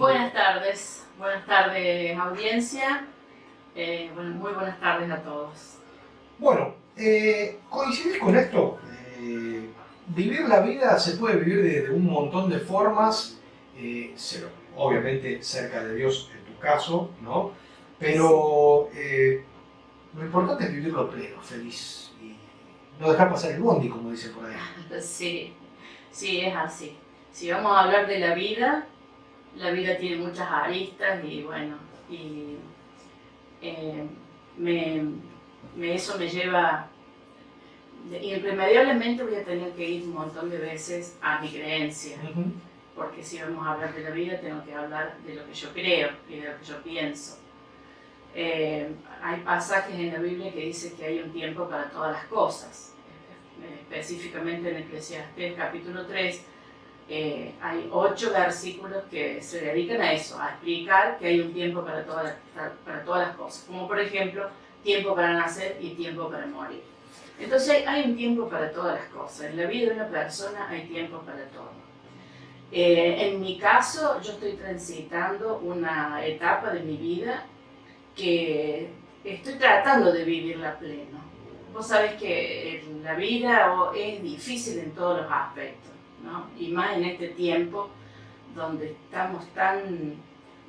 Buenas tardes audiencia, muy buenas tardes a todos. Bueno, ¿coincidís con esto? Vivir la vida se puede vivir de un montón de formas, obviamente cerca de Dios en tu caso, ¿no? Pero lo importante es vivirlo pleno, feliz y no dejar pasar el bondi, como dicen por ahí. Sí, es así. Si vamos a hablar de la vida tiene muchas aristas y bueno, eso me lleva, irremediablemente voy a tener que ir un montón de veces a mi creencia, porque si vamos a hablar de la vida tengo que hablar de lo que yo creo y de lo que yo pienso. Hay pasajes en la Biblia que dicen que hay un tiempo para todas las cosas, específicamente en Eclesiastés capítulo 3. Hay 8 versículos que se dedican a eso, a explicar que hay un tiempo para todas las cosas, como por ejemplo, tiempo para nacer y tiempo para morir. Entonces hay un tiempo para todas las cosas, en la vida de una persona hay tiempo para todo. En mi caso, yo estoy transitando una etapa de mi vida que estoy tratando de vivirla pleno. Vos sabés que la vida es difícil en todos los aspectos, ¿no? Y más en este tiempo donde estamos tan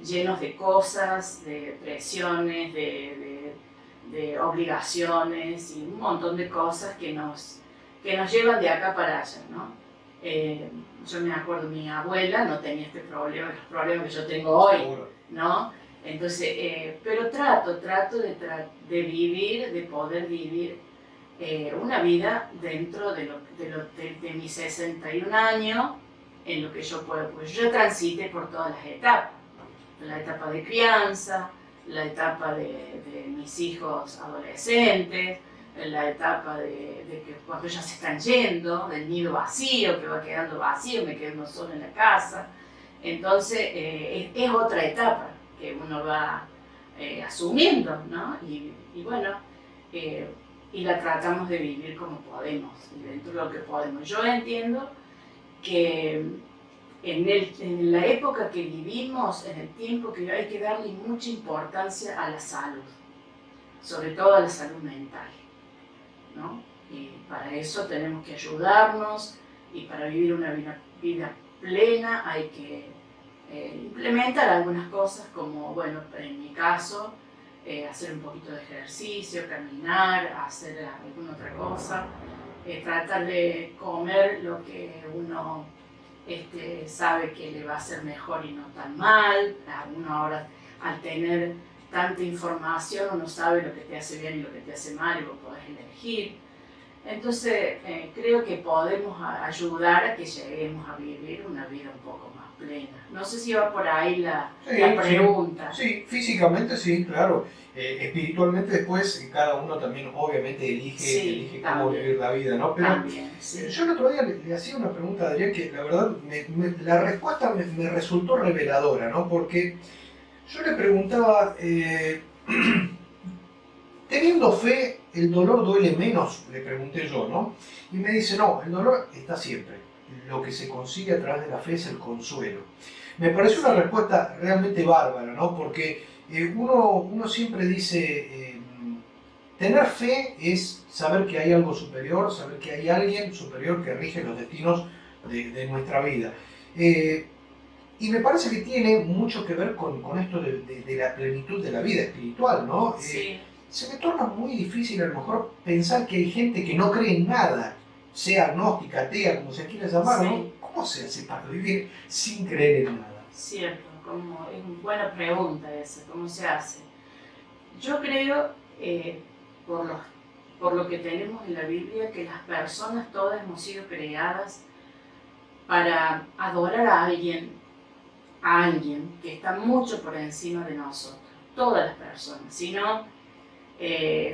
llenos de cosas, de presiones, de obligaciones y un montón de cosas que nos llevan de acá para allá, ¿no? Yo me acuerdo, mi abuela no tenía este problema, el problema que yo tengo hoy, ¿no? Entonces, pero trato de vivir, de poder vivir una vida dentro de mis 61 años, en lo que yo puedo, pues yo transité por todas las etapas, la etapa de crianza, la etapa de mis hijos adolescentes, la etapa de que cuando ya se están yendo, del nido vacío, que va quedando vacío, me quedo solo en la casa. Entonces, es otra etapa que uno va asumiendo, ¿no? Y bueno, y la tratamos de vivir como podemos, dentro de lo que podemos. Yo entiendo que en la época que vivimos, en el tiempo que hay que darle mucha importancia a la salud, sobre todo a la salud mental, ¿no? Y para eso tenemos que ayudarnos, y para vivir una vida plena hay que implementar algunas cosas como, bueno, en mi caso, hacer un poquito de ejercicio, caminar, hacer alguna otra cosa, tratar de comer lo que uno sabe que le va a hacer mejor y no tan mal. Uno ahora, al tener tanta información, uno sabe lo que te hace bien y lo que te hace mal, y vos podés elegir. Entonces, creo que podemos ayudar a que lleguemos a vivir una vida un poco más plena. No sé si va por ahí la pregunta. Sí, físicamente sí, claro. Espiritualmente después cada uno también obviamente elige cómo vivir la vida, ¿no? Pero también, sí. Yo el otro día le hacía una pregunta a Adrián que la verdad la respuesta me resultó reveladora, ¿no? Porque yo le preguntaba, teniendo fe, ¿el dolor duele menos? Le pregunté yo, ¿no? Y me dice, no, el dolor está siempre. Lo que se consigue a través de la fe es el consuelo. Me pareció una respuesta realmente bárbara, ¿no? Porque uno siempre dice, tener fe es saber que hay algo superior, saber que hay alguien superior que rige los destinos de nuestra vida. Y me parece que tiene mucho que ver con esto de la plenitud de la vida espiritual, ¿no? Sí. Se me torna muy difícil a lo mejor pensar que hay gente que no cree en nada, sea agnóstica, atea, como se quiera llamar, Sí. ¿no? ¿Cómo se hace para vivir sin creer en nada? Cierto, es una buena pregunta esa, ¿cómo se hace? Yo creo, por lo que tenemos en la Biblia, que las personas todas hemos sido creadas para adorar a alguien que está mucho por encima de nosotros, todas las personas. Si no,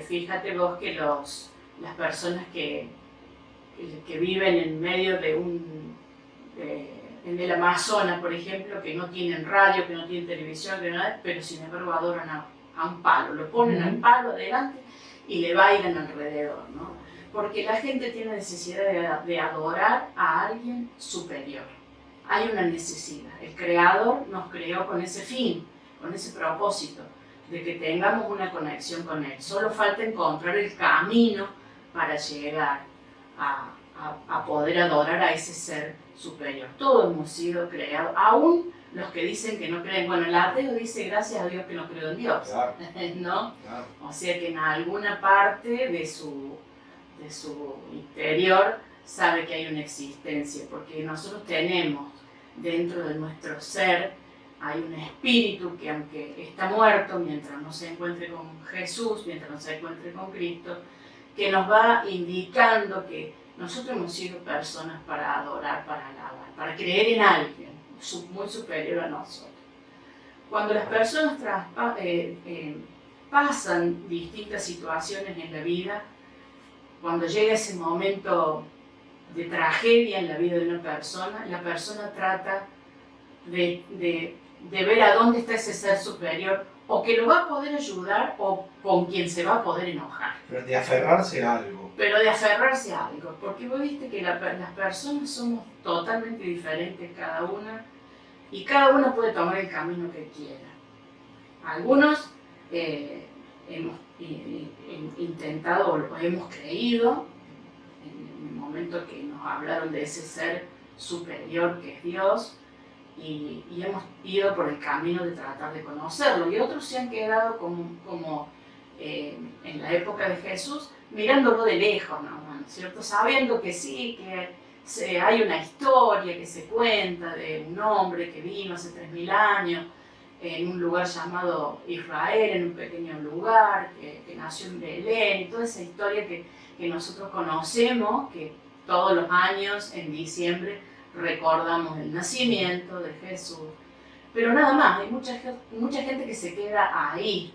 fíjate vos que las personas que viven en medio en el Amazonas, por ejemplo, que no tienen radio, que no tienen televisión, que nada, pero sin embargo adoran a un palo, lo ponen al palo adelante y le bailan alrededor, ¿no? Porque la gente tiene necesidad de adorar a alguien superior. hay una necesidad. El Creador nos creó con ese fin, con ese propósito, de que tengamos una conexión con Él. Solo falta encontrar el camino para llegar a poder adorar a ese ser superior. Todos hemos sido creados, aún los que dicen que no creen. Bueno, el ateo dice gracias a Dios que no creo en Dios, Claro. ¿no? Claro. O sea que en alguna parte de su interior sabe que hay una existencia, porque nosotros tenemos dentro de nuestro ser, hay un espíritu que aunque está muerto, mientras no se encuentre con Jesús, mientras no se encuentre con Cristo, que nos va indicando que nosotros hemos sido personas para adorar, para alabar, para creer en alguien muy superior a nosotros. Cuando las personas pasan distintas situaciones en la vida, cuando llega ese momento de tragedia en la vida de una persona, la persona trata de ver a dónde está ese ser superior, o que lo va a poder ayudar o con quien se va a poder enojar. Pero de aferrarse a algo. Pero de aferrarse a algo, porque vos viste que las personas somos totalmente diferentes cada una, y cada una puede tomar el camino que quiera. Algunos hemos intentado o hemos creído, en el momento que nos hablaron de ese ser superior que es Dios, y hemos ido por el camino de tratar de conocerlo, y otros se han quedado como en la época de Jesús, mirándolo de lejos, ¿no? ¿Cierto? Sabiendo que sí, que hay una historia que se cuenta de un hombre que vino hace 3000 años en un lugar llamado Israel, en un pequeño lugar, que nació en Belén, y toda esa historia que nosotros conocemos, que todos los años en diciembre recordamos el nacimiento de Jesús. Pero nada más, hay mucha gente que se queda ahí,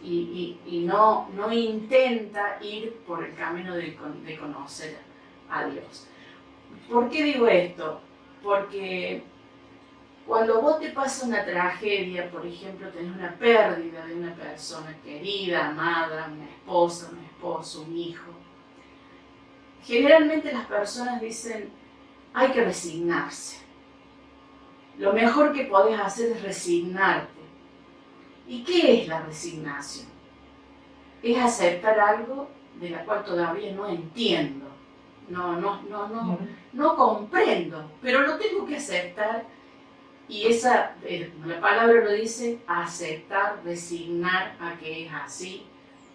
y no intenta ir por el camino de conocer a Dios. ¿Por qué digo esto? Porque cuando vos te pasa una tragedia, por ejemplo, tenés una pérdida de una persona querida, amada, una esposa, un esposo, un hijo, generalmente las personas dicen, hay que resignarse. Lo mejor que podés hacer es resignarte. ¿Y qué es la resignación? Es aceptar algo de la cual todavía no entiendo, no comprendo, pero lo tengo que aceptar, y la palabra lo dice, aceptar, resignar a que es así,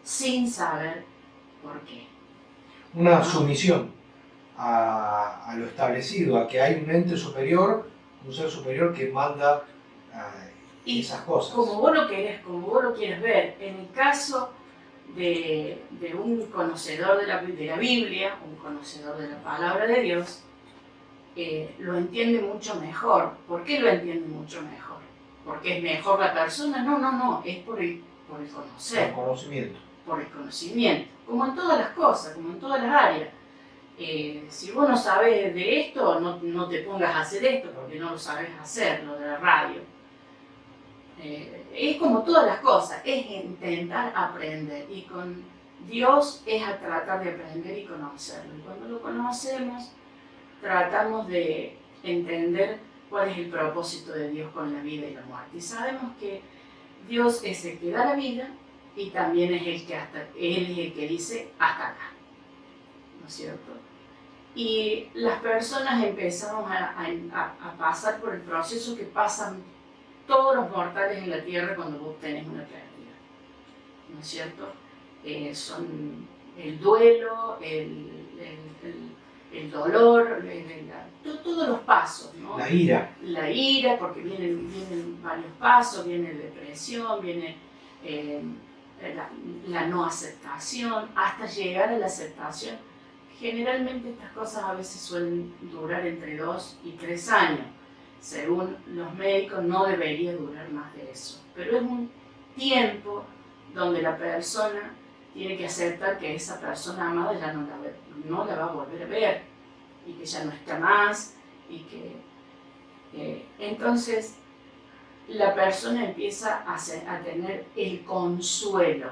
sin saber por qué. Una sumisión a lo establecido, a que hay un ente superior, un ser superior que manda y esas cosas. Como vos lo quieres ver. En el caso de un conocedor de la Biblia, un conocedor de la palabra de Dios, lo entiende mucho mejor. ¿Por qué lo entiende mucho mejor? ¿Porque es mejor la persona? No, es por el conocer. El conocimiento. Por el conocimiento, como en todas las cosas, como en todas las áreas. Si vos no sabes de esto, no te pongas a hacer esto, porque no lo sabes hacer, lo de la radio. Es como todas las cosas, es intentar aprender, y con Dios es a tratar de aprender y conocerlo. Y cuando lo conocemos, tratamos de entender cuál es el propósito de Dios con la vida y la muerte. Y sabemos que Dios es el que da la vida, y también es Él es el que dice hasta acá, ¿no es cierto? Y las personas empezamos a pasar por el proceso que pasan todos los mortales en la tierra cuando vos tenés una pérdida, ¿no es cierto? Son el duelo, el dolor, todos los pasos, ¿no? La ira. La ira, porque vienen varios pasos, viene depresión, viene la no aceptación, hasta llegar a la aceptación. Generalmente estas cosas a veces suelen durar entre 2 y 3 años. Según los médicos, no debería durar más de eso. Pero es un tiempo donde la persona tiene que aceptar que esa persona amada ya no la va a volver a ver, y que ya no está más, y que entonces la persona empieza a tener el consuelo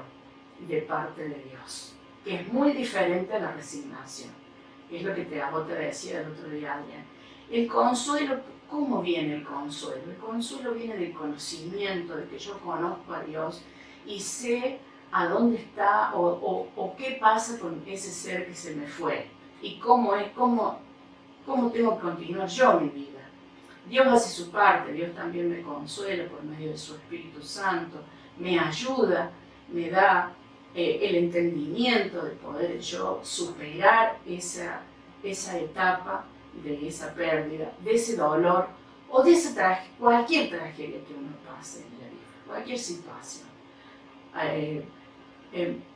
de parte de Dios, que es muy diferente a la resignación. Es lo que vos te decía el otro día, Adrián. El consuelo, ¿cómo viene el consuelo? El consuelo viene del conocimiento, de que yo conozco a Dios y sé a dónde está o qué pasa con ese ser que se me fue y cómo tengo que continuar yo mi vida. Dios hace su parte, Dios también me consuela por medio de su Espíritu Santo, me ayuda, me da el entendimiento de poder yo superar esa etapa de esa pérdida, de ese dolor o de esa cualquier tragedia que uno pase en la vida, cualquier situación.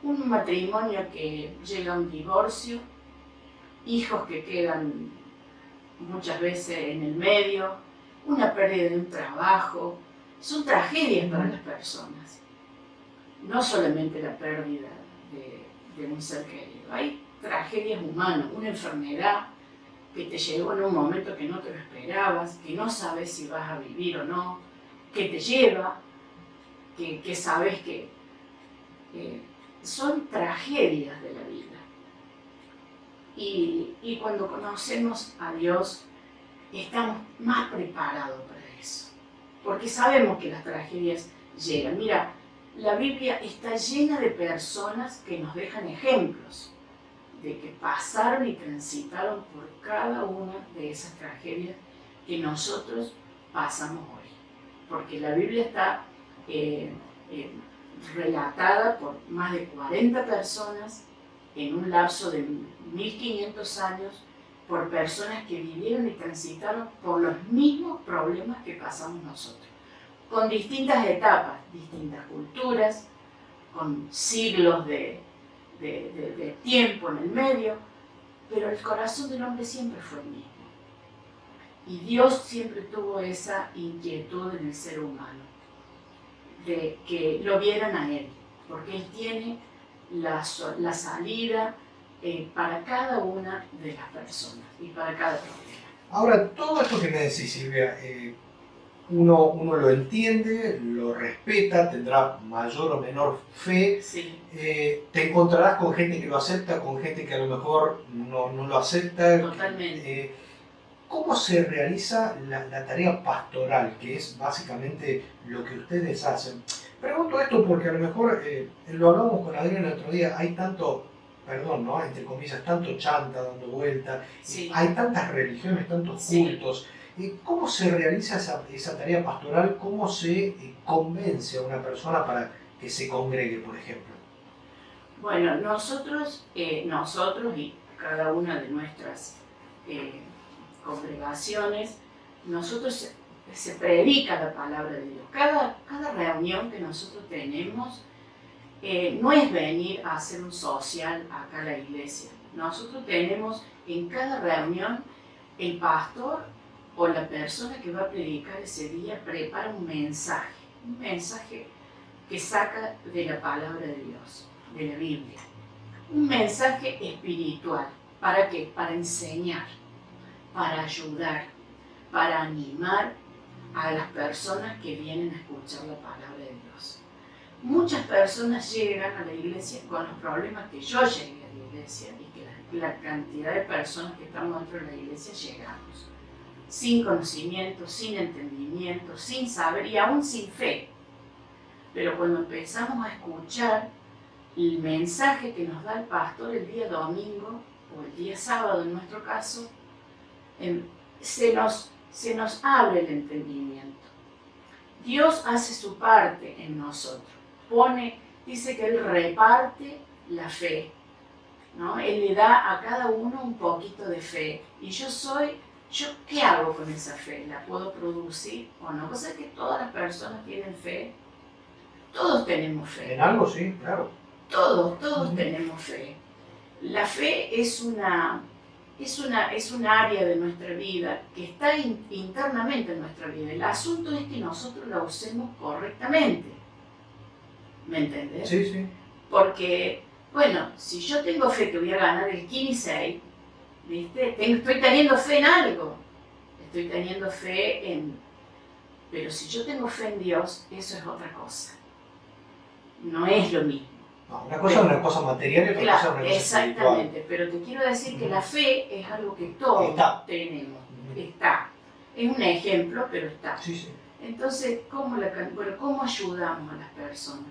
Un matrimonio que llega a un divorcio, hijos que quedan muchas veces en el medio, una pérdida de un trabajo, son tragedias para las personas. No solamente la pérdida de un ser querido, hay tragedias humanas, una enfermedad que te llegó en un momento que no te lo esperabas, que no sabes si vas a vivir o no, que te lleva, que sabes que son tragedias de la vida. Y cuando conocemos a Dios, estamos más preparados para eso, porque sabemos que las tragedias llegan. Mira, la Biblia está llena de personas que nos dejan ejemplos de que pasaron y transitaron por cada una de esas tragedias que nosotros pasamos hoy. Porque la Biblia está relatada por más de 40 personas en un lapso de 1500 años, por personas que vivieron y transitaron por los mismos problemas que pasamos nosotros, con distintas etapas, distintas culturas, con siglos de tiempo en el medio, pero el corazón del hombre siempre fue el mismo. Y Dios siempre tuvo esa inquietud en el ser humano, de que lo vieran a Él, porque Él tiene la salida para cada una de las personas y para cada problema. Ahora, todo esto que me decís, Silvia, uno lo entiende, lo respeta, tendrá mayor o menor fe. Sí. Te encontrarás con gente que lo acepta, con gente que a lo mejor no lo acepta. Totalmente. ¿Cómo se realiza la tarea pastoral, que es básicamente lo que ustedes hacen? Pregunto esto porque a lo mejor, lo hablamos con Adrián el otro día, hay tanto, perdón, ¿no? Entre comillas, tanto chanta dando vuelta, Sí. Hay tantas religiones, tantos cultos. ¿Cómo se realiza esa tarea pastoral? ¿Cómo se convence a una persona para que se congregue, por ejemplo? Bueno, nosotros y cada una de nuestras congregaciones, nosotros se predica la palabra de Dios. Cada reunión que nosotros tenemos no es venir a hacer un social acá a la iglesia. Nosotros tenemos en cada reunión el pastor o la persona que va a predicar ese día prepara un mensaje que saca de la palabra de Dios, de la Biblia. Un mensaje espiritual. ¿Para qué? Para enseñar, para ayudar, para animar a las personas que vienen a escuchar la palabra de Dios. Muchas personas llegan a la iglesia con los problemas que yo llegué a la iglesia y que la cantidad de personas que estamos dentro de la iglesia llegamos. Sin conocimiento, sin entendimiento, sin saber y aún sin fe. Pero cuando empezamos a escuchar el mensaje que nos da el pastor el día domingo o el día sábado en nuestro caso, se nos abre el entendimiento. Dios hace su parte en nosotros. Dice que Él reparte la fe, ¿no? Él le da a cada uno un poquito de fe. Y yo ¿qué hago con esa fe? ¿La puedo producir o no? Pues es que todas las personas tienen fe. Todos tenemos fe. En algo sí, claro. Todos tenemos fe. La fe es un área de nuestra vida que está internamente en nuestra vida. El asunto es que nosotros la usemos correctamente. ¿Me entendés? Sí, sí. Porque, bueno, si yo tengo fe que voy a ganar el Kini 6, ¿viste? Estoy teniendo fe en algo. Estoy teniendo fe en... Pero si yo tengo fe en Dios, eso es otra cosa. No es lo mismo. No, una cosa es una cosa material y otra cosa es una cosa exactamente, espiritual. Pero te quiero decir que la fe es algo que todos tenemos. está. Es un ejemplo, pero está. Sí, sí. Entonces, ¿cómo ayudamos a las personas?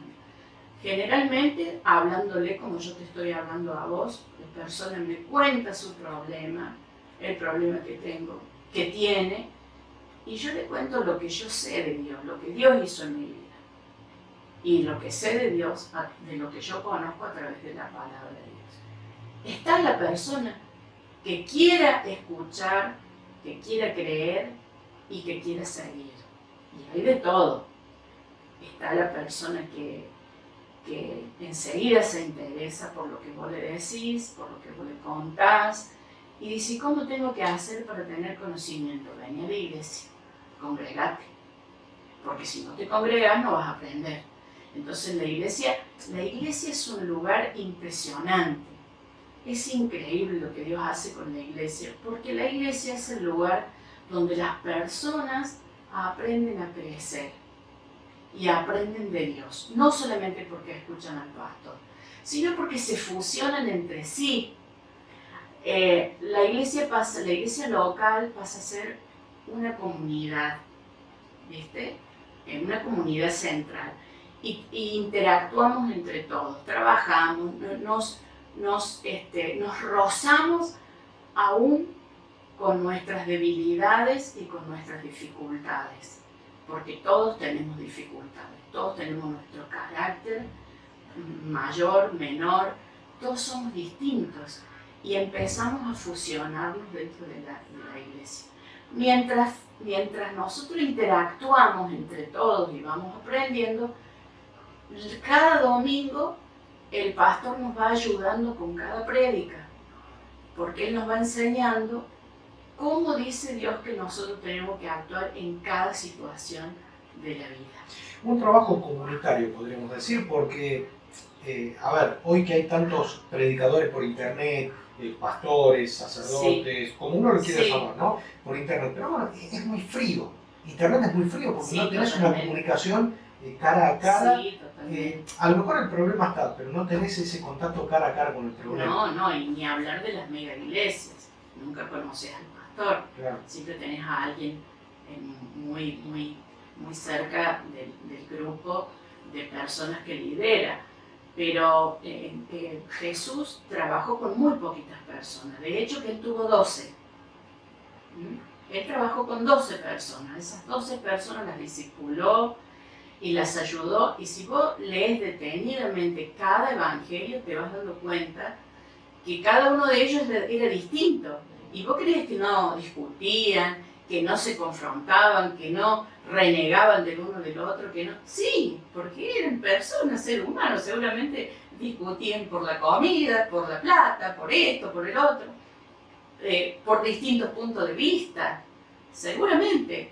Generalmente, hablándole como yo te estoy hablando a vos, la persona me cuenta su problema, el problema que tiene, y yo le cuento lo que yo sé de Dios, lo que Dios hizo en mi vida. Y lo que sé de Dios, de lo que yo conozco a través de la palabra de Dios. Está la persona que quiera escuchar, que quiera creer y que quiera seguir. Y hay de todo. Está la persona que enseguida se interesa por lo que vos le decís, por lo que vos le contás, y dice, ¿cómo tengo que hacer para tener conocimiento? Ven a la iglesia, congregate, porque si no te congregas no vas a aprender. Entonces la iglesia es un lugar impresionante. Es increíble lo que Dios hace con la iglesia, porque la iglesia es el lugar donde las personas aprenden a crecer y aprenden de Dios, no solamente porque escuchan al pastor, sino porque se fusionan entre sí. La iglesia local pasa a ser una comunidad, ¿viste? Una comunidad central. Y interactuamos entre todos, trabajamos, nos rozamos aún con nuestras debilidades y con nuestras dificultades, porque todos tenemos dificultades, todos tenemos nuestro carácter, mayor, menor, todos somos distintos y empezamos a fusionarnos dentro de la iglesia. Mientras nosotros interactuamos entre todos y vamos aprendiendo, cada domingo el pastor nos va ayudando con cada prédica, porque él nos va enseñando cómo dice Dios que nosotros tenemos que actuar en cada situación de la vida. Un trabajo comunitario, podríamos decir, porque, hoy que hay tantos predicadores por internet, pastores, sacerdotes, sí, como uno lo quiere llamar, ¿no? Por internet, pero bueno, es muy frío. Internet es muy frío porque no tenés una comunicación cara a cara. Sí, a lo mejor el problema está, pero no tenés ese contacto cara a cara con el problema. No, y ni hablar de las mega iglesias. Nunca conoces al pastor. Claro. Siempre tenés a alguien muy cerca del grupo de personas que lidera. Pero Jesús trabajó con muy poquitas personas. De hecho, que él tuvo 12. Él trabajó con 12 personas. Esas 12 personas las discipuló y las ayudó. Y si vos lees detenidamente cada evangelio, te vas dando cuenta que cada uno de ellos era distinto. Y vos crees que no discutían, que no se confrontaban, que no renegaban del uno del otro, que no. Sí, porque eran personas, seres humanos, seguramente discutían por la comida, por la plata, por esto, por el otro, por distintos puntos de vista, seguramente.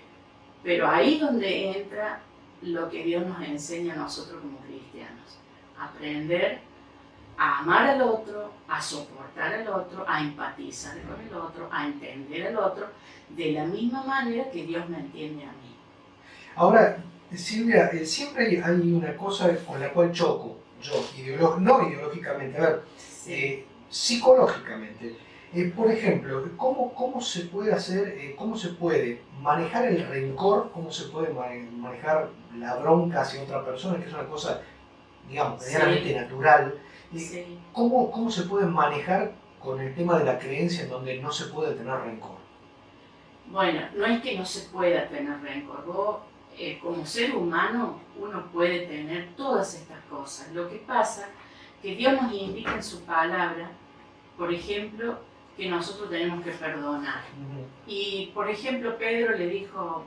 Pero ahí es donde entra lo que Dios nos enseña a nosotros como cristianos, aprender a amar al otro, a soportar al otro, a empatizar con el otro, a entender al otro, de la misma manera que Dios me entiende a mí. Ahora, Silvia, siempre hay una cosa con la cual choco, yo, no ideológicamente, sí, psicológicamente. Por ejemplo, ¿cómo se puede hacer, cómo se puede manejar el rencor, cómo se puede manejar la bronca hacia otra persona, que es una cosa, digamos, medianamente natural? Sí. ¿Cómo se puede manejar con el tema de la creencia en donde no se puede tener rencor? Bueno, no es que no se pueda tener rencor. Vos, como ser humano, uno puede tener todas estas cosas. Lo que pasa es que Dios nos indica en su palabra, por ejemplo, que nosotros tenemos que perdonar. Y, por ejemplo, Pedro le dijo,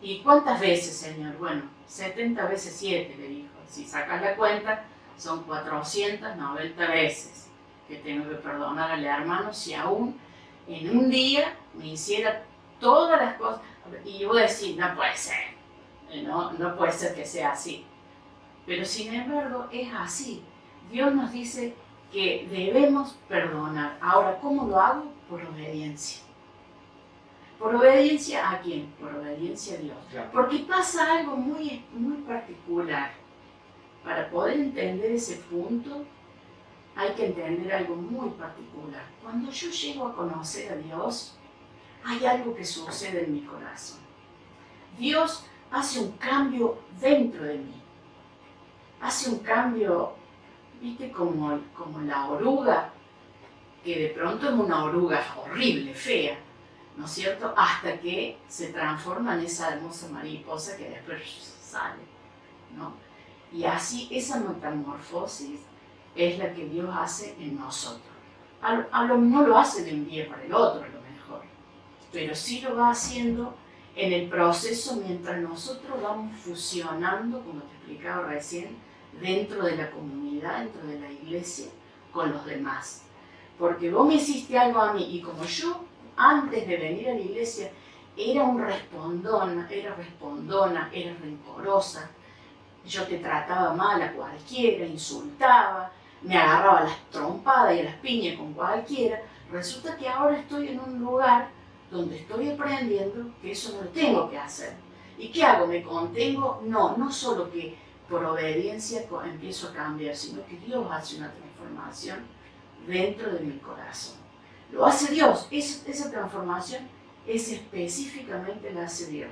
¿y cuántas veces, Señor? Bueno, 70 veces 7, le dijo. Si sacas la cuenta, son 490 veces que tengo que perdonar al hermano si aún en un día me hiciera todas las cosas. Y yo voy a decir, no puede ser, no puede ser que sea así. Pero sin embargo es así. Dios nos dice que debemos perdonar. Ahora, ¿cómo lo hago? Por obediencia. ¿Por obediencia a quién? Por obediencia a Dios. Claro. Porque pasa algo muy particular. Para poder entender ese punto, hay que entender algo muy particular. Cuando yo llego a conocer a Dios, hay algo que sucede en mi corazón. Dios hace un cambio dentro de mí. Hace un cambio, viste, como la oruga, que de pronto es una oruga horrible, fea, ¿no es cierto? Hasta que se transforma en esa hermosa mariposa que después sale, ¿no? Y así esa metamorfosis es la que Dios hace en nosotros. No lo hace de un día para el otro, a lo mejor, pero sí lo va haciendo en el proceso mientras nosotros vamos fusionando, como te explicaba recién, dentro de la comunidad, dentro de la iglesia, con los demás. Porque vos me hiciste algo a mí y como yo antes de venir a la iglesia era respondona, era rencorosa, yo te trataba mal a cualquiera, insultaba, me agarraba a las trompadas y a las piñas con cualquiera, resulta que ahora estoy en un lugar donde estoy aprendiendo que eso no lo tengo que hacer. ¿Y qué hago? ¿Me contengo? No solo que por obediencia empiezo a cambiar, sino que Dios hace una transformación dentro de mi corazón. Lo hace Dios, esa transformación es específicamente la hace Dios.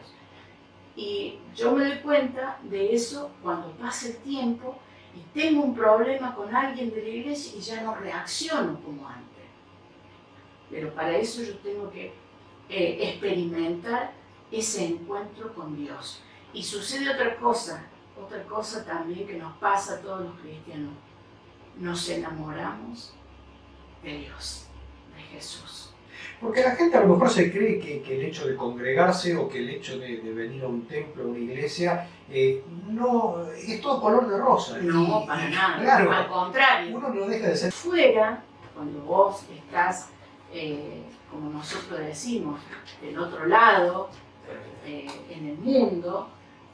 Y yo me doy cuenta de eso cuando pasa el tiempo y tengo un problema con alguien de la iglesia y ya no reacciono como antes. Pero para eso yo tengo que experimentar ese encuentro con Dios. Y sucede otra cosa también que nos pasa a todos los cristianos. Nos enamoramos de Dios, de Jesús. Porque la gente a lo mejor se cree que el hecho de congregarse o que el hecho de venir a un templo, a una iglesia, no es todo color de rosa. No, para nada, claro, al contrario. Uno no deja de ser... Fuera, cuando vos estás, como nosotros decimos, del otro lado, en el mundo,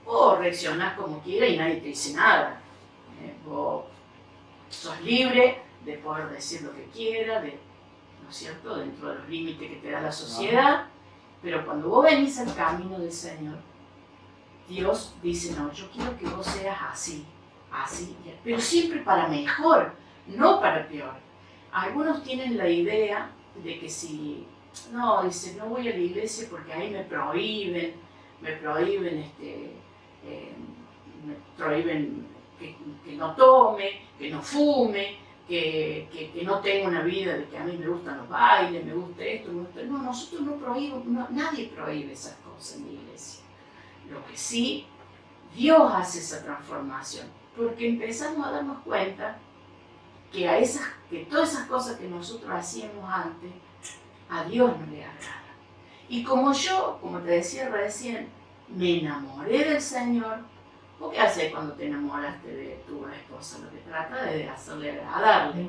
vos reaccionás como quieras y nadie te dice nada. Vos sos libre de poder decir lo que quieras, ¿no es cierto?, dentro de los límites que te da la sociedad, pero cuando vos venís al camino del Señor, Dios dice, no, yo quiero que vos seas así, pero siempre para mejor, no para peor. Algunos tienen la idea de que si, no voy a la iglesia porque ahí me prohíben que no tome, que no fume, que no tenga una vida de que a mí me gustan los bailes, me gusta esto, me gusta... No, nosotros no prohibimos, nadie prohíbe esas cosas en la iglesia. Lo que sí, Dios hace esa transformación, porque empezamos a darnos cuenta que todas esas cosas que nosotros hacíamos antes, a Dios no le agrada. Y como te decía recién, me enamoré del Señor. ¿Vos qué haces cuando te enamoraste de tu esposa? Lo que trata de hacerle agradarle,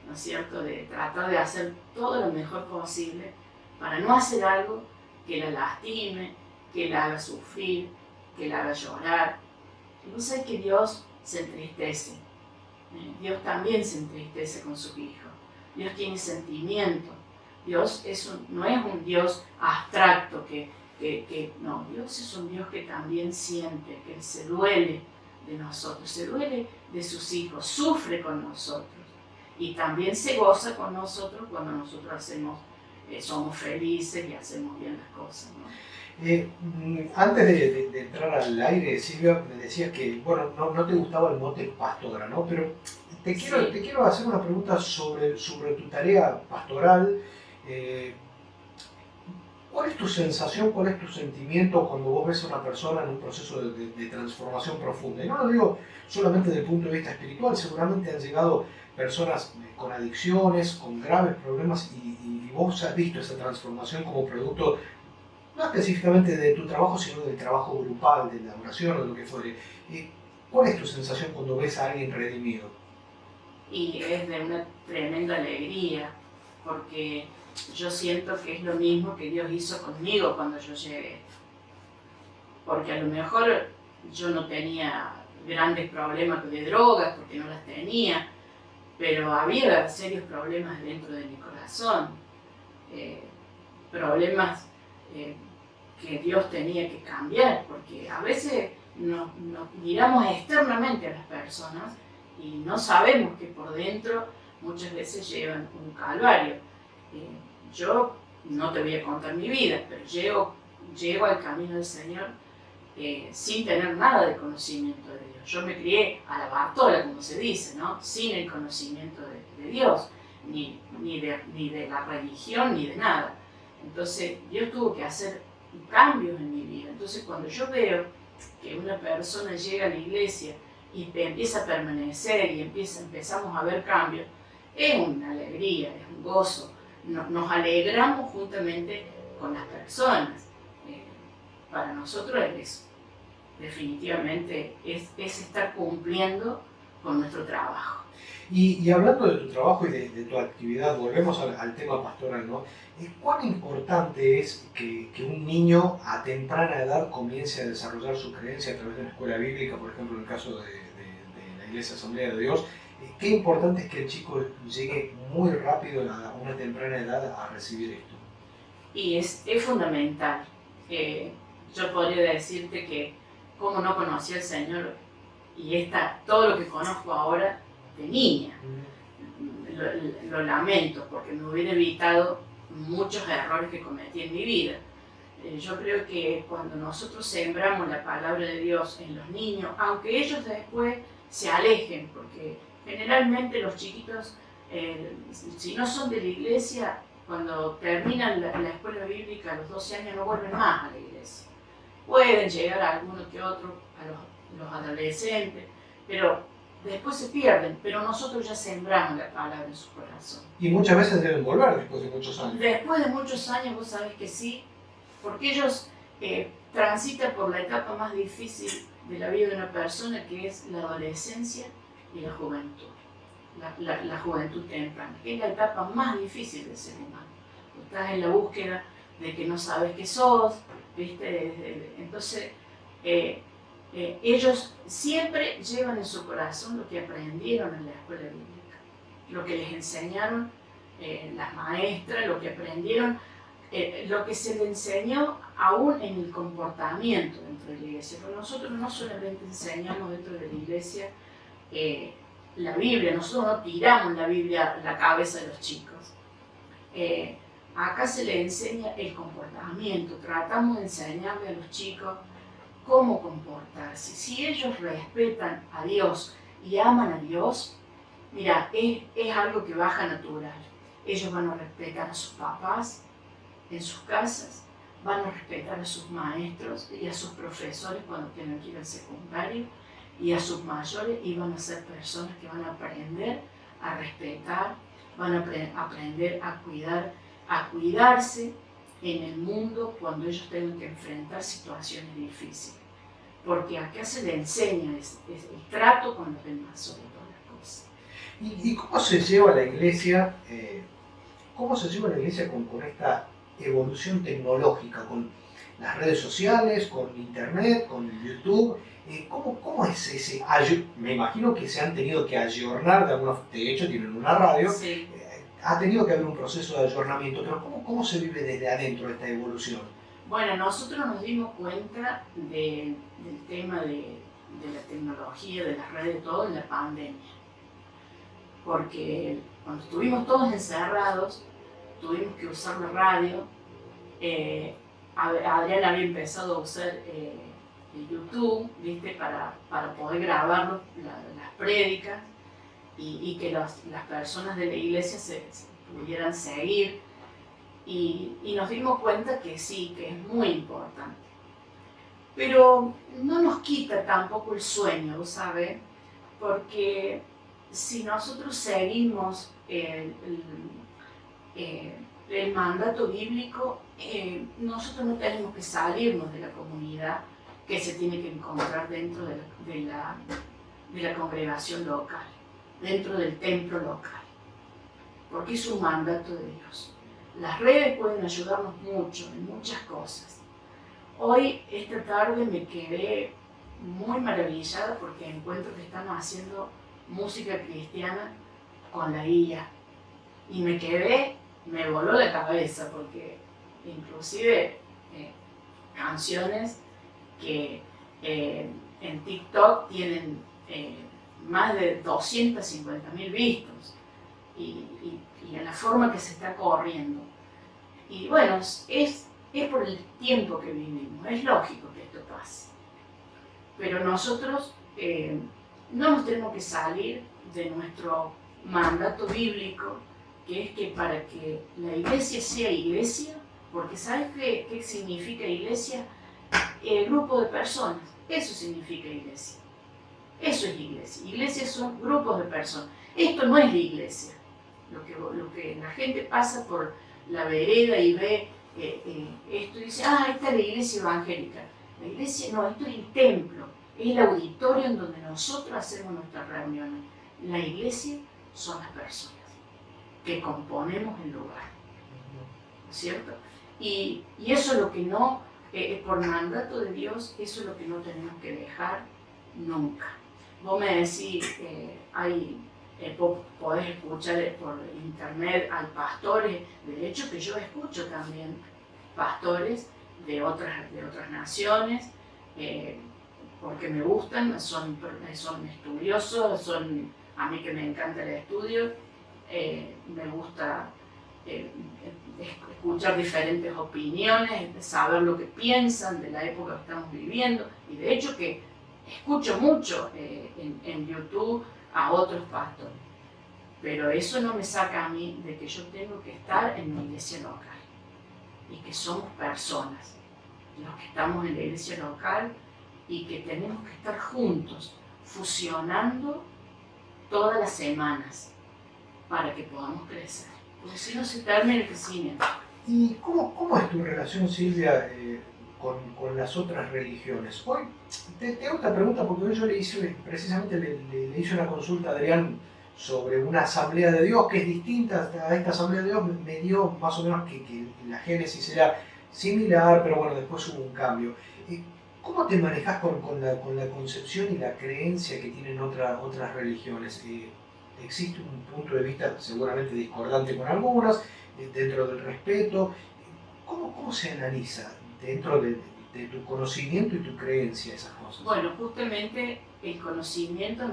¿no es cierto? De tratar de hacer todo lo mejor posible para no hacer algo que la lastime, que la haga sufrir, que la haga llorar. Y vos sabés que Dios se entristece. Dios también se entristece con sus hijos. Dios tiene sentimiento. Dios no es un Dios abstracto no, Dios es un Dios que también siente, que se duele de nosotros, se duele de sus hijos, sufre con nosotros y también se goza con nosotros cuando nosotros somos felices y hacemos bien las cosas, ¿no? Antes de entrar al aire, Silvia, me decías que, bueno, no te gustaba el mote pastora, ¿no? Pero te quiero hacer una pregunta sobre tu tarea pastoral. ¿Cuál es tu sensación, cuál es tu sentimiento cuando vos ves a una persona en un proceso de transformación profunda? Y no lo digo solamente desde el punto de vista espiritual, seguramente han llegado personas con adicciones, con graves problemas y vos has visto esa transformación como producto, no específicamente de tu trabajo, sino del trabajo grupal, de la oración o de lo que fuere. ¿Cuál es tu sensación cuando ves a alguien redimido? Y es de una tremenda alegría, porque yo siento que es lo mismo que Dios hizo conmigo cuando yo llegué. Porque a lo mejor yo no tenía grandes problemas de drogas, porque no las tenía, pero había serios problemas dentro de mi corazón. Problemas que Dios tenía que cambiar, porque a veces nos miramos externamente a las personas y no sabemos que por dentro muchas veces llevan un calvario. Yo no te voy a contar mi vida, pero llego al camino del Señor sin tener nada de conocimiento de Dios. Yo me crié a la Bartola, como se dice, ¿no? Sin el conocimiento de Dios, ni de la religión, ni de nada. Entonces Dios tuvo que hacer cambios en mi vida. Entonces cuando yo veo que una persona llega a la iglesia y empieza a permanecer y empezamos a ver cambios, es una alegría, es un gozo. Nos alegramos juntamente con las personas. Para nosotros es definitivamente es estar cumpliendo con nuestro trabajo. Y hablando de tu trabajo y de tu actividad, volvemos al tema pastoral, ¿no? ¿Cuán importante es que un niño a temprana edad comience a desarrollar su creencia a través de una escuela bíblica, por ejemplo en el caso de la Iglesia Asamblea de Dios? Qué importante es que el chico llegue muy rápido a una temprana edad a recibir esto. Y es fundamental. Yo podría decirte que como no conocí al Señor y todo lo que conozco ahora de niña. Lo lamento porque me hubiera evitado muchos errores que cometí en mi vida. Yo creo que cuando nosotros sembramos la palabra de Dios en los niños, aunque ellos después se alejen, porque generalmente los chiquitos, si no son de la iglesia, cuando terminan la escuela bíblica a los 12 años no vuelven más a la iglesia. Pueden llegar a alguno que otro, a los adolescentes, pero después se pierden, pero nosotros ya sembramos la palabra en su corazón. Y muchas veces deben volver después de muchos años. Después de muchos años vos sabés que sí, porque ellos transitan por la etapa más difícil de la vida de una persona, que es la adolescencia y la juventud. La juventud temprana, que es la etapa más difícil del ser humano. Estás en la búsqueda de que no sabes qué sos, ¿viste? Entonces, ellos siempre llevan en su corazón lo que aprendieron en la escuela bíblica, lo que les enseñaron las maestras, lo que aprendieron, lo que se les enseñó aún en el comportamiento dentro de la iglesia. Pero nosotros no solamente enseñamos dentro de la iglesia la Biblia, nosotros no tiramos la Biblia a la cabeza de los chicos. Acá se les enseña el comportamiento, tratamos de enseñarle a los chicos cómo comportarse. Si ellos respetan a Dios y aman a Dios, mira, es algo que baja natural. Ellos van a respetar a sus papás en sus casas, van a respetar a sus maestros y a sus profesores cuando tengan que ir al secundario, y a sus mayores, y van a ser personas que van a aprender a respetar, van a aprender a cuidarse en el mundo cuando ellos tengan que enfrentar situaciones difíciles. Porque acá se le enseña el trato con los demás sobre todas las cosas. ¿Y cómo se lleva la iglesia, con esta evolución tecnológica, con las redes sociales, con internet, con YouTube? ¿Cómo es ese? Me imagino que se han tenido que ayornar de alguna. De hecho, tienen una radio. Sí. Ha tenido que haber un proceso de ayornamiento, pero ¿cómo se vive desde adentro esta evolución? Bueno, nosotros nos dimos cuenta del tema de la tecnología, de las redes, todo en la pandemia. Porque cuando estuvimos todos encerrados, tuvimos que usar la radio. Adrián había empezado a usar YouTube, ¿viste? Para poder grabar las prédicas y que las personas de la iglesia se pudieran seguir. Y nos dimos cuenta que sí, que es muy importante. Pero no nos quita tampoco el sueño, ¿sabes? Porque si nosotros seguimos el mandato bíblico, nosotros no tenemos que salirnos de la comunidad que se tiene que encontrar dentro de la congregación local, dentro del templo local, porque es un mandato de Dios. Las redes pueden ayudarnos mucho en muchas cosas. Hoy, esta tarde, me quedé muy maravillada porque encuentro que están haciendo música cristiana con la IA. Y me voló la cabeza porque inclusive canciones que en TikTok tienen más de 250.000 vistos y en la forma que se está corriendo. Y bueno, es por el tiempo que vivimos, es lógico que esto pase. Pero nosotros no nos tenemos que salir de nuestro mandato bíblico, que es que para que la iglesia sea iglesia, porque ¿sabes qué significa iglesia? Grupo de personas, eso significa iglesia. Eso es iglesia. Iglesias son grupos de personas. Esto no es la iglesia. Lo que la gente pasa por la vereda y ve esto y dice, esta es la iglesia evangélica. La iglesia no, esto es el templo, es el auditorio en donde nosotros hacemos nuestras reuniones. La iglesia son las personas que componemos el lugar, ¿cierto? Y eso es lo que no, por mandato de Dios, eso es lo que no tenemos que dejar nunca. Vos me decís, podés escuchar por internet, hay pastores, de hecho que yo escucho también pastores de otras naciones, porque me gustan, son estudiosos, a mí que me encanta el estudio, me gusta escuchar diferentes opiniones, saber lo que piensan de la época que estamos viviendo, y de hecho que escucho mucho en YouTube a otros pastores, pero eso no me saca a mí de que yo tengo que estar en mi iglesia local y que somos personas, los que estamos en la iglesia local y que tenemos que estar juntos, fusionando todas las semanas para que podamos crecer, porque si no se termina el crecimiento. ¿Y cómo es tu relación, Silvia, con las otras religiones? Hoy te hago esta pregunta porque hoy yo le hice una consulta a Adrián sobre una asamblea de Dios que es distinta a esta asamblea de Dios. Me dio más o menos que la génesis era similar, pero bueno, después hubo un cambio. ¿Cómo te manejas con la concepción y la creencia que tienen otras religiones? Existe un punto de vista seguramente discordante con algunas, dentro del respeto. ¿Cómo se analiza dentro de tu conocimiento y tu creencia esas cosas? Bueno, justamente el conocimiento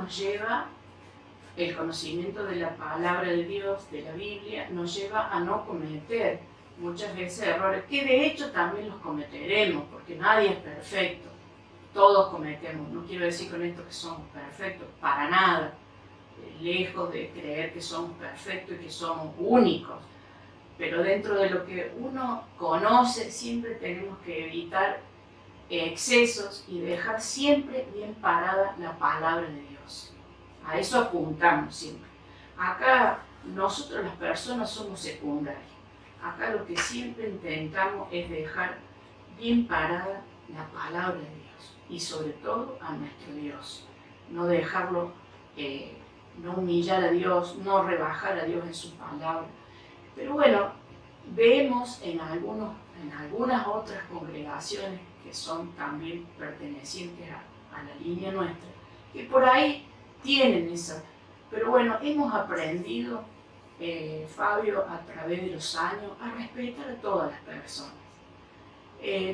de la palabra de Dios, de la Biblia, nos lleva a no cometer muchas veces errores, que de hecho también los cometeremos, porque nadie es perfecto, todos cometemos. No quiero decir con esto que somos perfectos, para nada, lejos de creer que somos perfectos y que somos únicos, pero dentro de lo que uno conoce siempre tenemos que evitar excesos y dejar siempre bien parada la palabra de Dios. A eso apuntamos siempre. Acá nosotros las personas somos secundarias. Acá lo que siempre intentamos es dejar bien parada la palabra de Dios y sobre todo a nuestro Dios. No dejarlo, no humillar a Dios, no rebajar a Dios en su palabra. Pero bueno, vemos en algunas otras congregaciones que son también pertenecientes a la línea nuestra, que por ahí tienen esa. Pero bueno, hemos aprendido, Fabio, a través de los años, a respetar a todas las personas.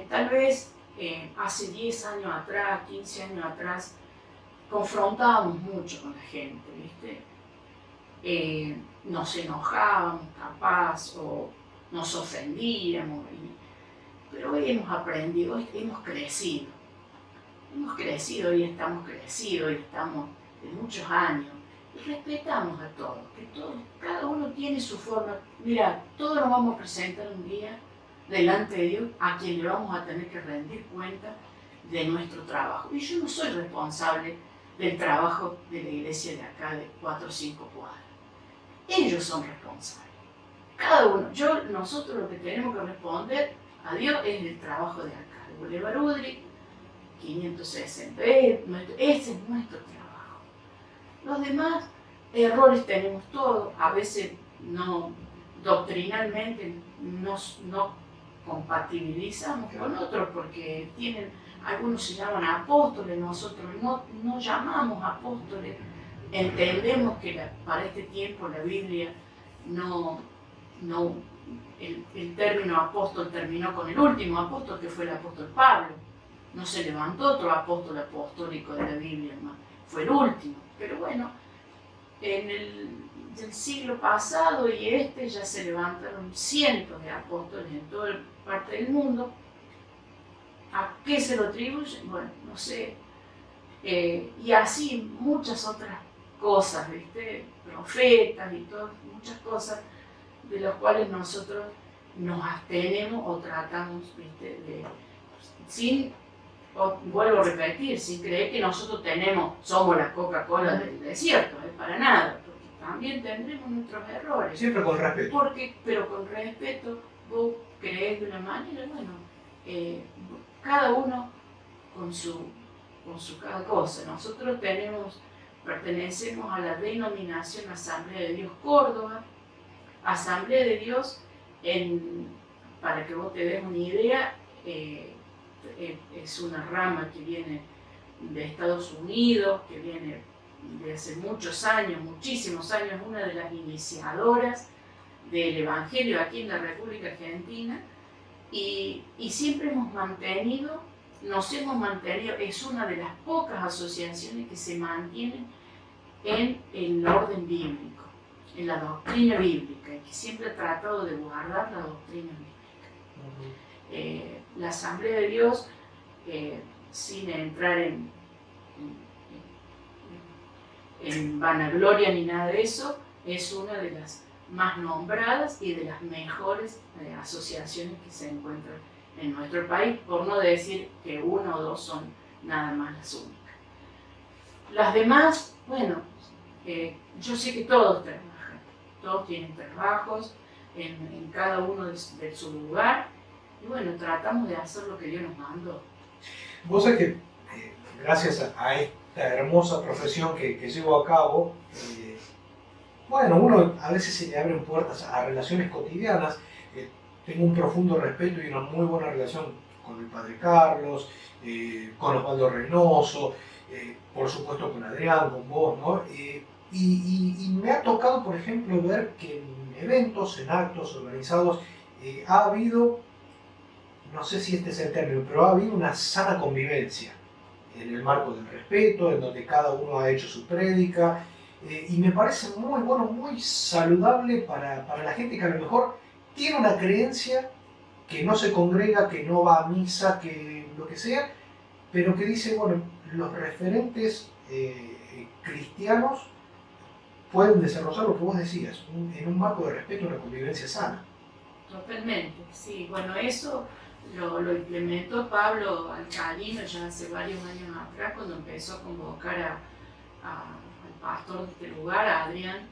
Tal vez hace 10 años atrás, 15 años atrás, confrontábamos mucho con la gente, ¿viste? Nos enojábamos capaz o nos ofendíamos, pero hoy hemos aprendido, hoy hemos crecido y estamos crecidos y estamos de muchos años y respetamos a todos, cada uno tiene su forma. Mira, todos nos vamos a presentar un día delante de Dios a quien le vamos a tener que rendir cuenta de nuestro trabajo, y yo no soy responsable del trabajo de la iglesia de acá de 4 o 5 cuadras. Ellos son responsables. Cada uno. Nosotros lo que tenemos que responder a Dios es el trabajo de acá, de Boulevard Udrich, 560. Ese es nuestro trabajo. Los demás errores tenemos todos. A veces doctrinalmente no compatibilizamos con otros porque algunos se llaman apóstoles, nosotros no llamamos apóstoles. Entendemos que para este tiempo la Biblia el término apóstol terminó con el último apóstol, que fue el apóstol Pablo. No se levantó otro apóstol apostólico de la Biblia, hermano. Fue el último. Pero bueno, del siglo pasado y ya se levantaron cientos de apóstoles en toda parte del mundo. ¿A qué se lo atribuyen? Bueno, no sé. Y así muchas otras cosas, ¿viste? Profetas y todas, muchas cosas de las cuales nosotros nos abstenemos o tratamos, ¿viste? Vuelvo a repetir, sin creer que nosotros somos la Coca-Cola del desierto, para nada, porque también tendremos nuestros errores. Siempre con respeto. Pero con respeto, vos creés de una manera, bueno, cada uno con su cada cosa. Nosotros pertenecemos a la denominación Asamblea de Dios Córdoba. Asamblea de Dios, para que vos te des una idea, es una rama que viene de Estados Unidos, que viene de hace muchos años, muchísimos años, una de las iniciadoras del Evangelio aquí en la República Argentina, y siempre nos hemos mantenido, es una de las pocas asociaciones que se mantienen en el orden bíblico, en la doctrina bíblica, y que siempre ha tratado de guardar la doctrina bíblica. La Asamblea de Dios, sin entrar en vanagloria ni nada de eso, es una de las más nombradas y de las mejores asociaciones que se encuentran en nuestro país, por no decir que una o dos son nada más las únicas. Las demás, bueno, yo sé que todos trabajan, todos tienen trabajos en cada uno de su lugar, y bueno, tratamos de hacer lo que Dios nos mandó. Vos sabés que gracias a esta hermosa profesión que llevo a cabo, bueno, uno a veces se le abren puertas a relaciones cotidianas. Tengo un profundo respeto y una muy buena relación con el Padre Carlos, con Osvaldo Reynoso, por supuesto con Adrián, con vos, ¿no? Y me ha tocado, por ejemplo, ver que en eventos, en actos organizados, ha habido, no sé si este es el término, pero ha habido una sana convivencia en el marco del respeto, en donde cada uno ha hecho su prédica, y me parece muy bueno, muy saludable para la gente que a lo mejor tiene una creencia, que no se congrega, que no va a misa, que lo que sea, pero que dice, bueno, los referentes cristianos pueden desarrollar lo que vos decías, en un marco de respeto, una convivencia sana. Totalmente, sí. Bueno, eso lo implementó Pablo Alcalino ya hace varios años atrás, cuando empezó a convocar al pastor de este lugar, a Adrián,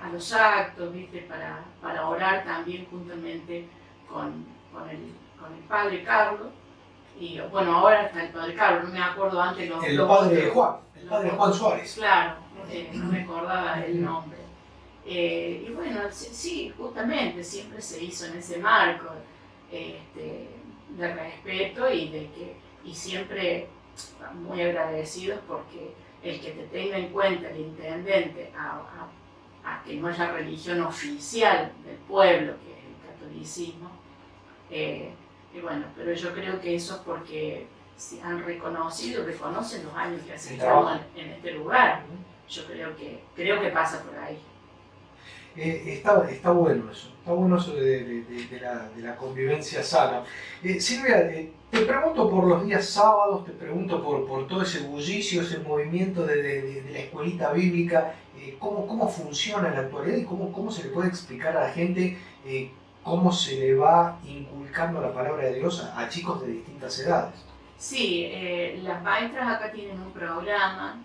a los actos, ¿viste? Para orar también juntamente con el padre Carlos. Y bueno, ahora está el padre Carlos, no me acuerdo antes el padre Juan Suárez. Claro, no me acordaba el nombre. Y bueno, sí, justamente siempre se hizo en ese marco de respeto y siempre muy agradecidos, porque el que te tenga en cuenta el intendente a que no haya religión oficial del pueblo, que es el catolicismo, y bueno, pero yo creo que eso es porque han reconocen los años que hacen en este lugar. Yo creo que pasa por ahí. Está bueno eso de la convivencia sana. Silvia, te pregunto por los días sábados, te pregunto por todo ese bullicio, ese movimiento de la escuelita bíblica, cómo funciona en la actualidad y cómo se le puede explicar a la gente cómo se le va inculcando la palabra de Dios a chicos de distintas edades. Sí, las maestras acá tienen un programa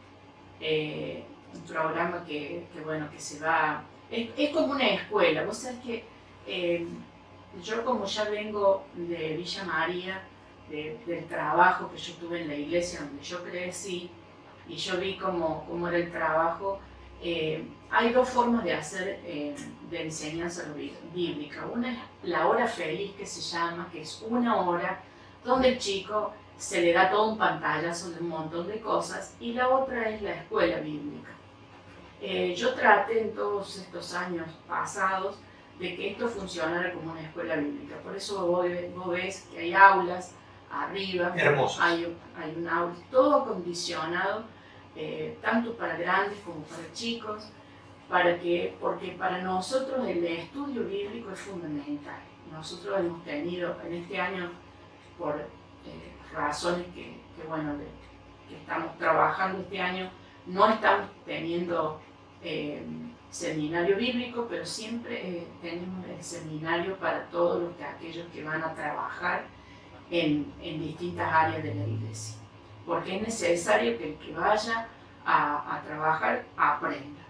que se va... Es como una escuela. Vos sabés que yo, como ya vengo de Villa María, del trabajo que yo tuve en la iglesia donde yo crecí, y yo vi cómo era el trabajo, hay dos formas de hacer de enseñanza bíblica. Una es la hora feliz, que se llama, que es una hora donde el chico se le da todo un pantallazo de un montón de cosas, y la otra es la escuela bíblica. Yo traté en todos estos años pasados de que esto funcionara como una escuela bíblica. Por eso vos ves que hay aulas arriba, hermosas. Hay un aula, todo acondicionado tanto para grandes como para chicos, porque para nosotros el estudio bíblico es fundamental. Nosotros hemos tenido en este año, por razones bueno, que estamos trabajando este año, no estamos teniendo seminario bíblico, pero siempre tenemos el seminario para todos aquellos que van a trabajar en distintas áreas de la iglesia, porque es necesario que el que vaya a trabajar aprenda.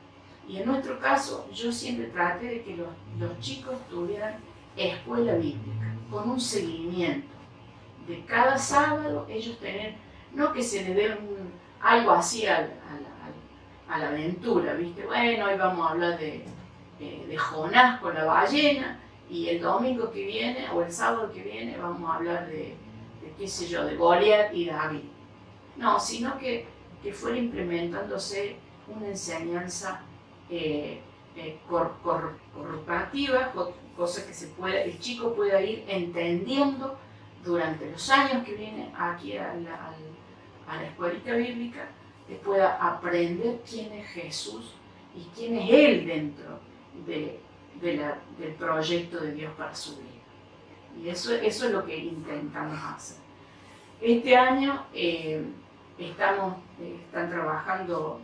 Y en nuestro caso, yo siempre traté de que los chicos tuvieran escuela bíblica, con un seguimiento. De cada sábado ellos tener, no que se les dé algo así a la aventura, ¿viste? Bueno, hoy vamos a hablar de Jonás con la ballena, y el domingo que viene, o el sábado que viene, vamos a hablar de qué sé yo, de Goliat y David. No, sino que fuera implementándose una enseñanza corporativa, cosa que el chico pueda ir entendiendo durante los años que viene aquí a la escuelita bíblica, que pueda aprender quién es Jesús y quién es Él dentro del proyecto de Dios para su vida. Y eso es lo que intentamos hacer. Este año están trabajando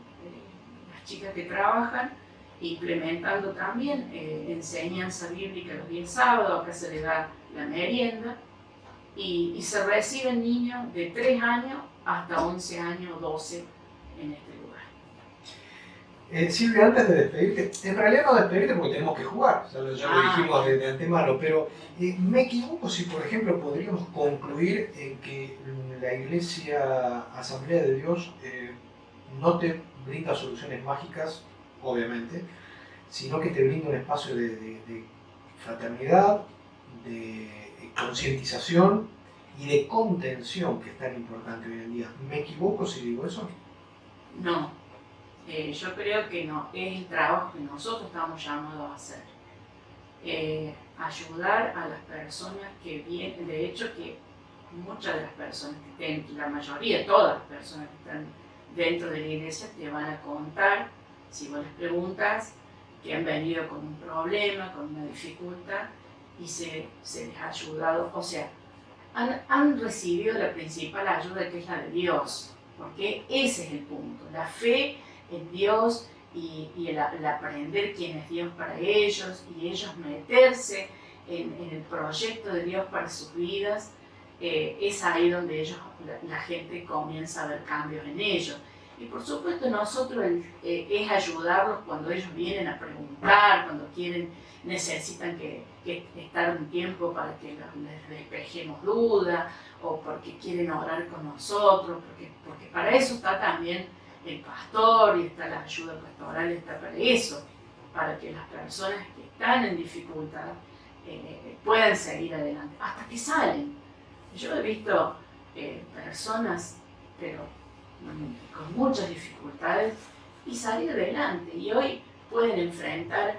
las chicas que trabajan, implementando también enseñanza bíblica los días sábados. Acá se les da la merienda, y se reciben niños de 3 años hasta 11 años, 12 en este lugar. Silvia, antes de despedirte, en realidad no despedirte porque tenemos que jugar, ya lo dijimos de antemano, pero me equivoco si, por ejemplo, podríamos concluir en que la Iglesia Asamblea de Dios no te brinda soluciones mágicas, obviamente, sino que te brinda un espacio de fraternidad, de concientización y de contención, que es tan importante hoy en día. ¿Me equivoco si digo eso? No, yo creo que no, es el trabajo que nosotros estamos llamados a hacer. Ayudar a las personas que vienen, de hecho que muchas de las personas que estén, la mayoría, todas las personas que están dentro de la iglesia te van a contar, si vos les preguntas, que han venido con un problema, con una dificultad, y se les ha ayudado, o sea, han recibido la principal ayuda, que es la de Dios, porque ese es el punto, la fe en Dios y el aprender quién es Dios para ellos, y ellos meterse en el proyecto de Dios para sus vidas. Es ahí donde la gente comienza a ver cambios en ellos. Y por supuesto nosotros es ayudarlos cuando ellos vienen a preguntar, cuando necesitan que estar un tiempo para que les despejemos dudas, o porque quieren orar con nosotros, porque para eso está también el pastor, y está la ayuda pastoral, está para eso, para que las personas que están en dificultad puedan seguir adelante, hasta que salen. Yo he visto personas, pero con muchas dificultades, y salir adelante, y hoy pueden enfrentar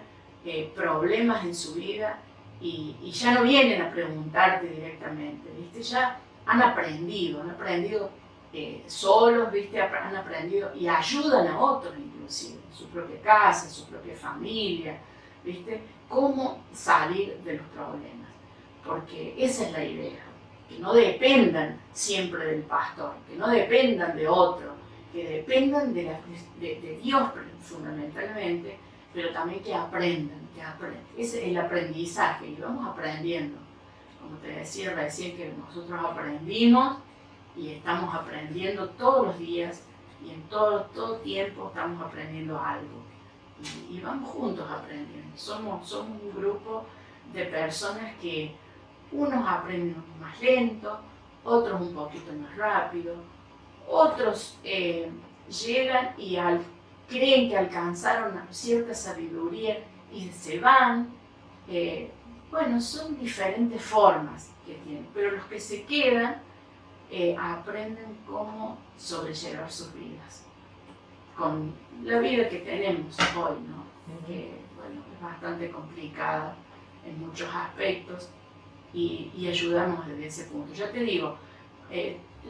problemas en su vida, y ya no vienen a preguntarte directamente, ¿viste? Ya han aprendido solos, ¿viste? Han aprendido y ayudan a otros, inclusive, en su propia casa, en su propia familia, ¿viste? Cómo salir de los problemas, porque esa es la idea, que no dependan siempre del pastor, que no dependan de otro, que dependan de Dios fundamentalmente, pero también que aprendan. Ese es el aprendizaje, y vamos aprendiendo. Como te decía recién, que nosotros aprendimos y estamos aprendiendo todos los días, y en todo tiempo estamos aprendiendo algo. Y vamos juntos aprendiendo. Somos un grupo de personas que unos aprenden más lento, otros un poquito más rápido, otros llegan y creen que alcanzaron cierta sabiduría y se van. Bueno, son diferentes formas que tienen, pero los que se quedan aprenden cómo sobrellevar sus vidas, con la vida que tenemos hoy, ¿no? Que, bueno, es bastante complicada en muchos aspectos, y ayudamos desde ese punto. Ya te digo,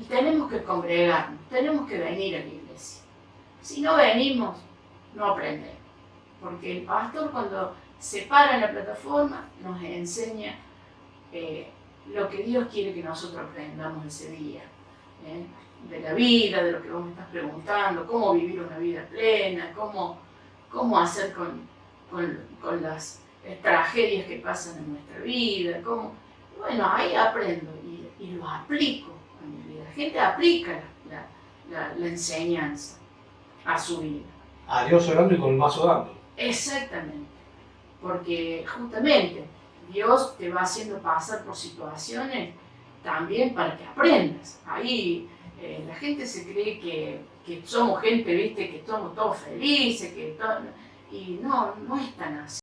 tenemos que congregarnos, tenemos que venir a la iglesia, Si no venimos, no aprendemos. Porque el pastor cuando se para en la plataforma nos enseña lo que Dios quiere que nosotros aprendamos ese día. De la vida, de lo que vos me estás preguntando, cómo vivir una vida plena, cómo hacer con las tragedias que pasan en nuestra vida. Bueno, ahí aprendo y lo aplico a mi vida. La gente aplica la enseñanza a su vida. A Dios orando y con el mazo dando. Exactamente, porque justamente Dios te va haciendo pasar por situaciones también para que aprendas. Ahí la gente se cree que somos gente, viste, que somos todos felices, y no es tan así.